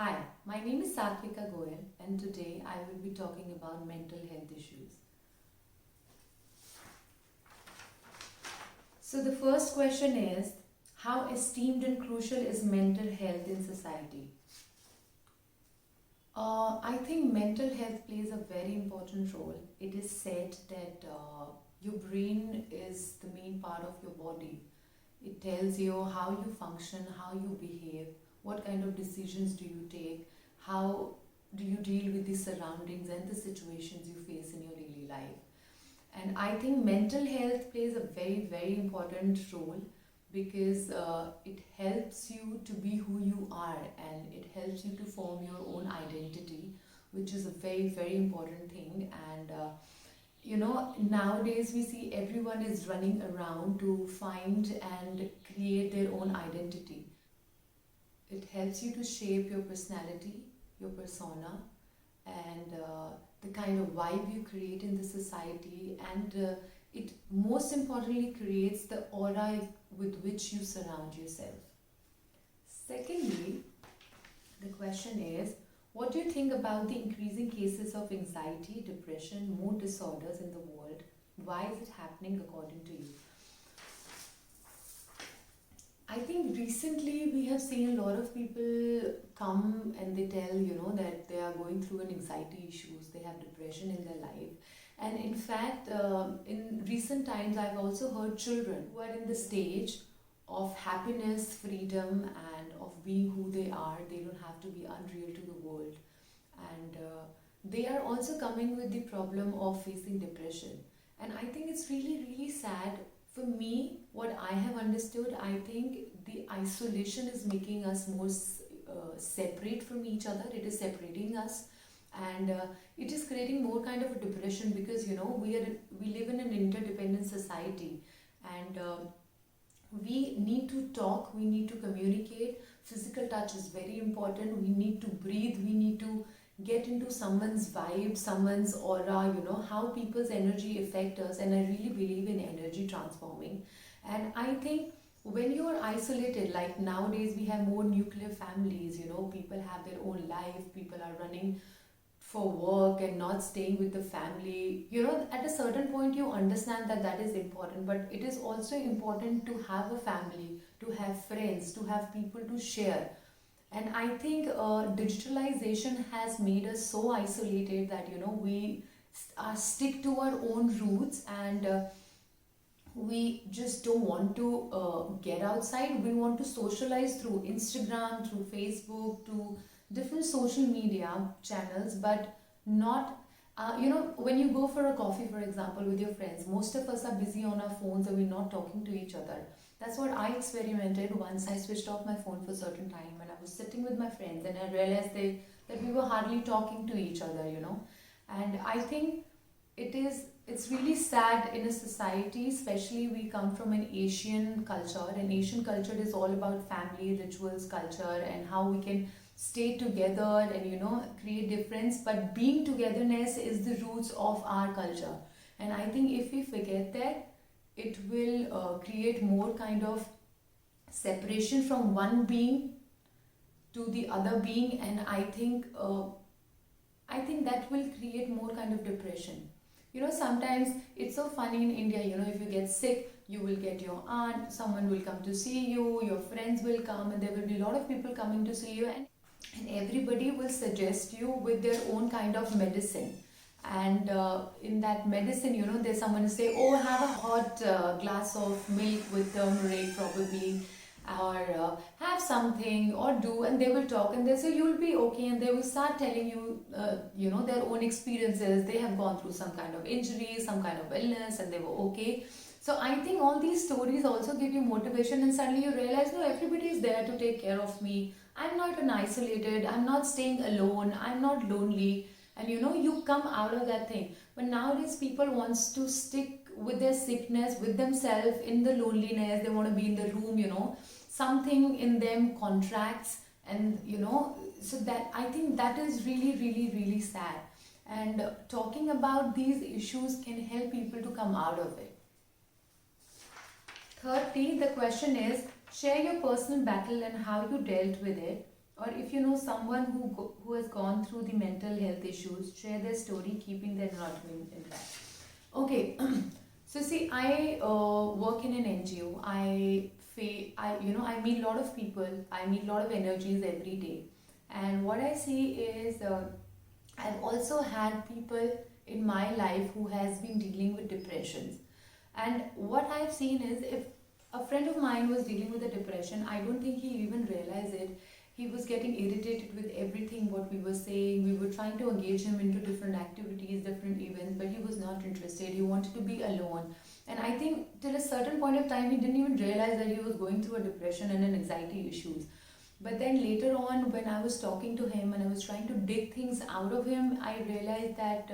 Hi, my name is Satvika Goyal and today I will be talking about mental health issues. So the first question is, how esteemed and crucial is mental health in society? I think mental health plays a very important role. It is said that your brain is the main part of your body. It tells you how you function, how you behave, what kind of decisions do you take, how do you deal with the surroundings and the situations you face in your daily life. And I think mental health plays a very, very important role because it helps you to be who you are and it helps you to form your own identity, which is a very, very important thing. And nowadays we see everyone is running around to find and create their own identity. It helps you to shape your personality, your persona, and the kind of vibe you create in the society, and it most importantly creates the aura with which you surround yourself. Secondly, the question is, what do you think about the increasing cases of anxiety, depression, mood disorders in the world? Why is it happening according to you? I think recently we have seen a lot of people come and they tell, that they are going through an anxiety issues, they have depression in their life. And in fact, in recent times, I've also heard children who are in the stage of happiness, freedom, and of being who they are. They don't have to be unreal to the world. And they are also coming with the problem of facing depression. And I think it's really, really sad. For me, what I have understood, I think the isolation is making us more separate from each other. It is separating us, and it is creating more kind of a depression because we live in an interdependent society, and we need to talk, we need to communicate. Physical touch is very important. We need to breathe, we need to get into someone's vibe, someone's aura, how people's energy affect us. And I really believe in energy transforming. And I think when you are isolated, like nowadays we have more nuclear families, people have their own life, people are running for work and not staying with the family. At a certain point you understand that that is important, but it is also important to have a family, to have friends, to have people to share. And I think digitalization has made us so isolated that we stick to our own roots, and we just don't want to get outside. We want to socialize through Instagram, through Facebook, to different social media channels, but not when you go for a coffee, for example, with your friends, most of us are busy on our phones and we're not talking to each other. That's what I experimented once I switched off my phone for a certain time and I was sitting with my friends, and I realized that we were hardly talking to each other, And I think it's really sad in a society, especially we come from an Asian culture, and Asian culture is all about family, rituals, culture, and how we can stay together and create difference. But being togetherness is the roots of our culture, and I think if we forget that, it will create more kind of separation from one being to the other being, and I think that will create more kind of depression. Sometimes it's so funny in India, if you get sick, you will get your aunt, someone will come to see you, your friends will come, and there will be a lot of people coming to see you, and everybody will suggest you with their own kind of medicine. And in that medicine, there's someone will say, oh, have a hot glass of milk with turmeric probably, or have something, or do, and they will talk and they say you'll be okay, and they will start telling you their own experiences. They have gone through some kind of injury, some kind of illness, and they were okay. So I think all these stories also give you motivation, and suddenly you realize, no, everybody is there to take care of me. I'm not an isolated, I'm not staying alone, I'm not lonely. And you come out of that thing. But nowadays people wants to stick with their sickness, with themselves, in the loneliness. They want to be in the room, something in them contracts, and so that, I think that is really, really, really sad. And talking about these issues can help people to come out of it. Thirdly, the question is, share your personal battle and how you dealt with it. or if you know someone who has gone through the mental health issues, share their story, keeping their anonymity intact. Okay, so see, I work in an NGO. I meet a lot of people. I meet a lot of energies every day, and what I see is I've also had people in my life who has been dealing with depressions. And what I've seen is, if a friend of mine was dealing with a depression, I don't think he even realized it. He was getting irritated with everything what we were saying. We were trying to engage him into different activities, different events, but he was not interested. He wanted to be alone. And I think till a certain point of time, he didn't even realize that he was going through a depression and an anxiety issues. But then later on, when I was talking to him and I was trying to dig things out of him, I realized that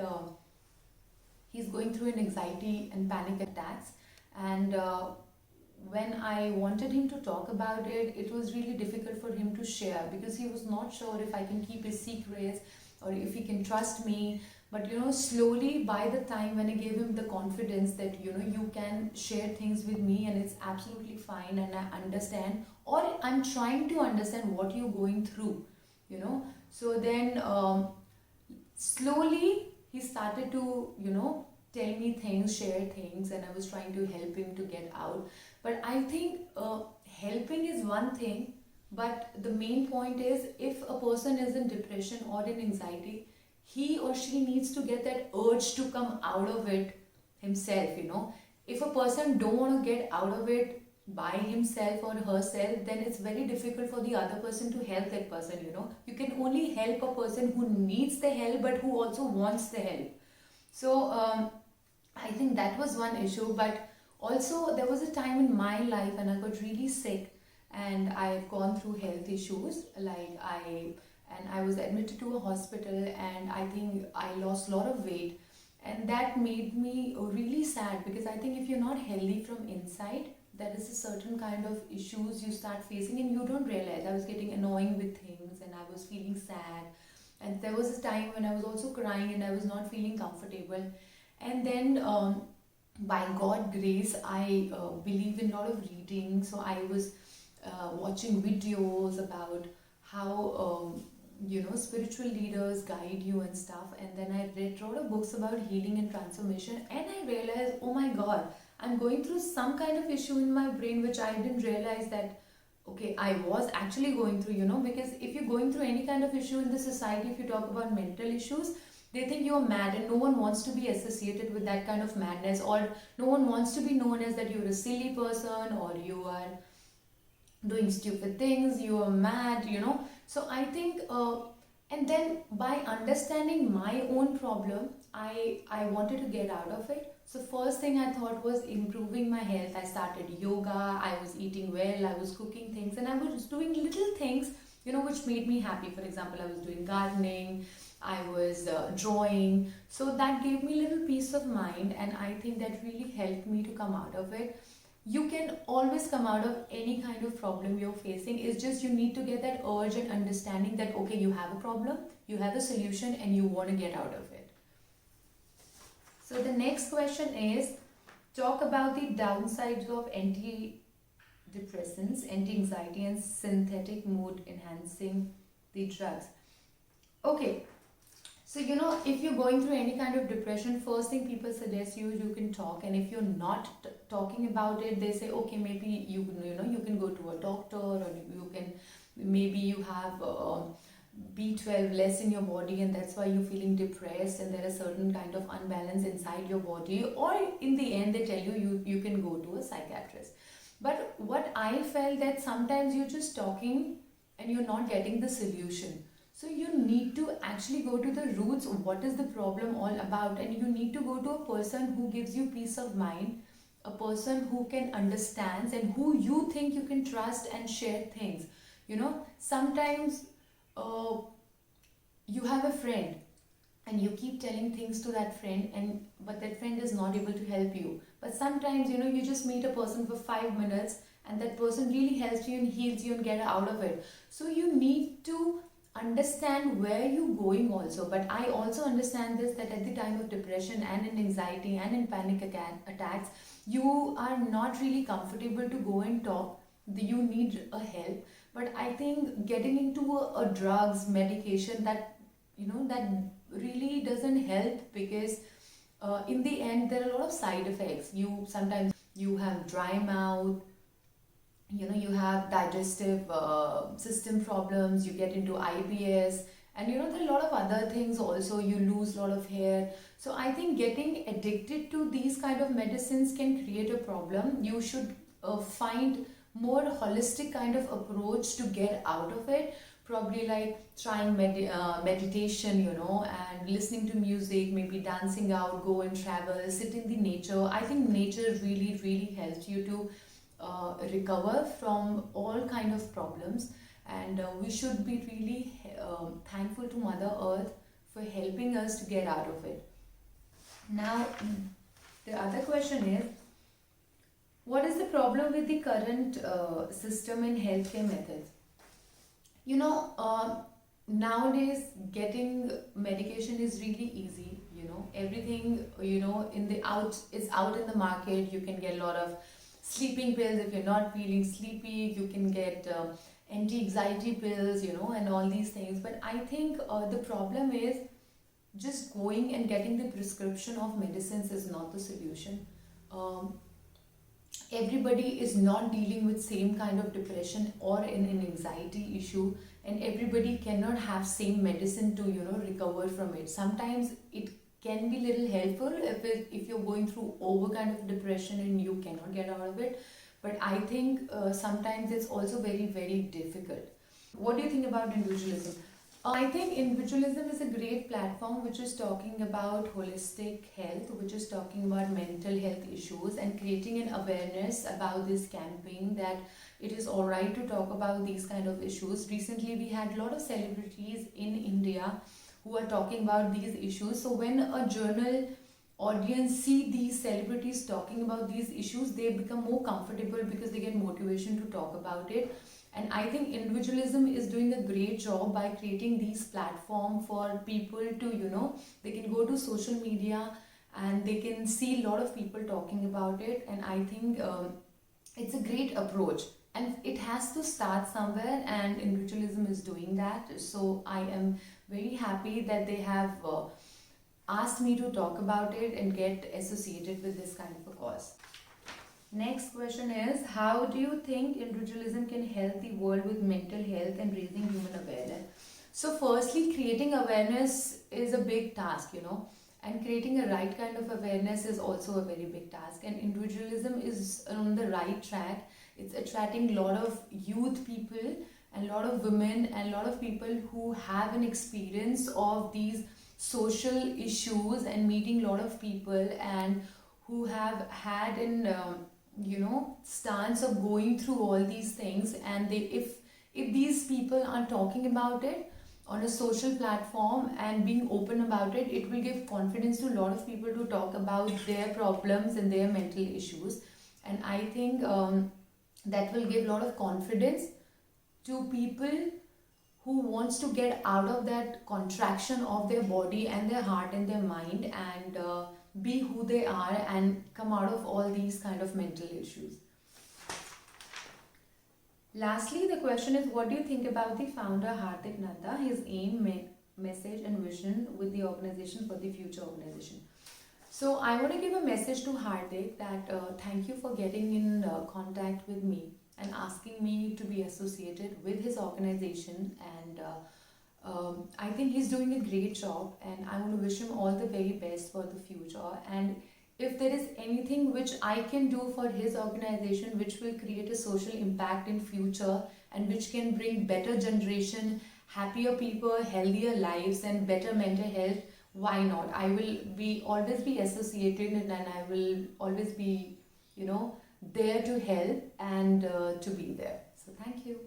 he's going through an anxiety and panic attacks. And when I wanted him to talk about it, it was really difficult for him to share because he was not sure if I can keep his secrets or if he can trust me. But slowly, by the time when I gave him the confidence that you can share things with me and it's absolutely fine and I understand, or I'm trying to understand what you're going through, so then slowly he started to tell me things, share things, and I was trying to help him to get out. But I think helping is one thing, but the main point is, if a person is in depression or in anxiety, he or she needs to get that urge to come out of it himself. If a person don't want to get out of it by himself or herself, then it's very difficult for the other person to help that person. You can only help a person who needs the help but who also wants the help. So I think that was one issue. But also there was a time in my life when I got really sick and I've gone through health issues. I was admitted to a hospital, and I think I lost a lot of weight, and that made me really sad, because I think if you're not healthy from inside, there is a certain kind of issues you start facing and you don't realize. I was getting annoying with things and I was feeling sad, and there was a time when I was also crying and I was not feeling comfortable. And then by God grace, I believe in a lot of reading, so I was watching videos about how spiritual leaders guide you and stuff. And then I read a lot of books about healing and transformation, and I realized, oh my God, I'm going through some kind of issue in my brain which I didn't realize that okay, I was actually going through. Because if you're going through any kind of issue in the society, if you talk about mental issues, they think you're mad, and no one wants to be associated with that kind of madness, or no one wants to be known as that you're a silly person, or you are doing stupid things, you are mad. So I think and then by understanding my own problem, I wanted to get out of it. So first thing I thought was improving my health. I started yoga, I was eating well, I was cooking things, and I was doing little things which made me happy. For example, I was doing gardening, I was drawing. So that gave me a little peace of mind, and I think that really helped me to come out of it. You can always come out of any kind of problem you're facing. It's just you need to get that urge and understanding that okay, you have a problem, you have a solution, and you want to get out of it. So the next question is, talk about the downsides of antidepressants, anti-anxiety, and synthetic mood enhancing the drugs. Okay, so if you're going through any kind of depression, first thing people suggest you can talk. And if you're not talking about it, they say okay, maybe you can go to a doctor, or you can, maybe you have B12 less in your body and that's why you're feeling depressed, and there is certain kind of unbalance inside your body, or in the end they tell you can go to a psychiatrist. But what I felt, that sometimes you're just talking and you're not getting the solution. So you need to actually go to the roots of what is the problem all about, and you need to go to a person who gives you peace of mind, a person who can understand and who you think you can trust and share things. Sometimes you have a friend and you keep telling things to that friend, but that friend is not able to help you. But sometimes you just meet a person for 5 minutes and that person really helps you and heals you and get out of it. So you need to understand where you're going also. But I also understand this, that at the time of depression and in anxiety and in panic attacks, you are not really comfortable to go and talk. You need a help. But I think getting into a drugs medication, that that really doesn't help, because in the end there are a lot of side effects. You sometimes you have dry mouth, you have digestive system problems, you get into IBS, and there are a lot of other things also. You lose a lot of hair. So I think getting addicted to these kind of medicines can create a problem. You should find more holistic kind of approach to get out of it, probably like trying meditation, and listening to music, maybe dancing out, go and travel, sit in the nature. I think nature really really helps you to recover from all kind of problems. And we should be really thankful to Mother Earth for helping us to get out of it. Now, the other question is, what is the problem with the current system in healthcare methods? Nowadays getting medication is really easy. Everything, in the out is out in the market. You can get a lot of sleeping pills. If you're not feeling sleepy, you can get anti-anxiety pills, and all these things. But I think the problem is just going and getting the prescription of medicines is not the solution. Everybody is not dealing with same kind of depression or an anxiety issue, and everybody cannot have same medicine to recover from it. Sometimes it can be little helpful if you're going through over kind of depression and you cannot get out of it. But I think sometimes it's also very very difficult. What do you think about individualism? I think individualism is a great platform which is talking about holistic health, which is talking about mental health issues, and creating an awareness about this campaign that it is alright to talk about these kind of issues. Recently we had a lot of celebrities in India who are talking about these issues. So when a journal audience see these celebrities talking about these issues, they become more comfortable because they get motivation to talk about it. And I think individualism is doing a great job by creating these platform for people to, they can go to social media and they can see a lot of people talking about it. And I think it's a great approach. And it has to start somewhere, and individualism is doing that. So I am very happy that they have asked me to talk about it and get associated with this kind of a cause. Next question is, how do you think individualism can help the world with mental health and raising human awareness? So firstly, creating awareness is a big task, and creating a right kind of awareness is also a very big task. And individualism is on the right track. It's attracting a lot of youth people and a lot of women and a lot of people who have an experience of these social issues and meeting a lot of people, and who have had an stance of going through all these things. And if these people are talking about it on a social platform and being open about it, it will give confidence to a lot of people to talk about their problems and their mental issues. And I think that will give a lot of confidence to people who wants to get out of that contraction of their body and their heart and their mind, and be who they are and come out of all these kind of mental issues. Lastly, the question is, what do you think about the founder Hardik Nanda, his aim, message and vision with the organization for the future organization? So I want to give a message to Hardik that thank you for getting in contact with me and asking me to be associated with his organization. And I think he's doing a great job, and I want to wish him all the very best for the future. And if there is anything which I can do for his organization which will create a social impact in future and which can bring better generation, happier people, healthier lives and better mental health, why not? I will always be associated, and I will always be there to help and to be there. So thank you.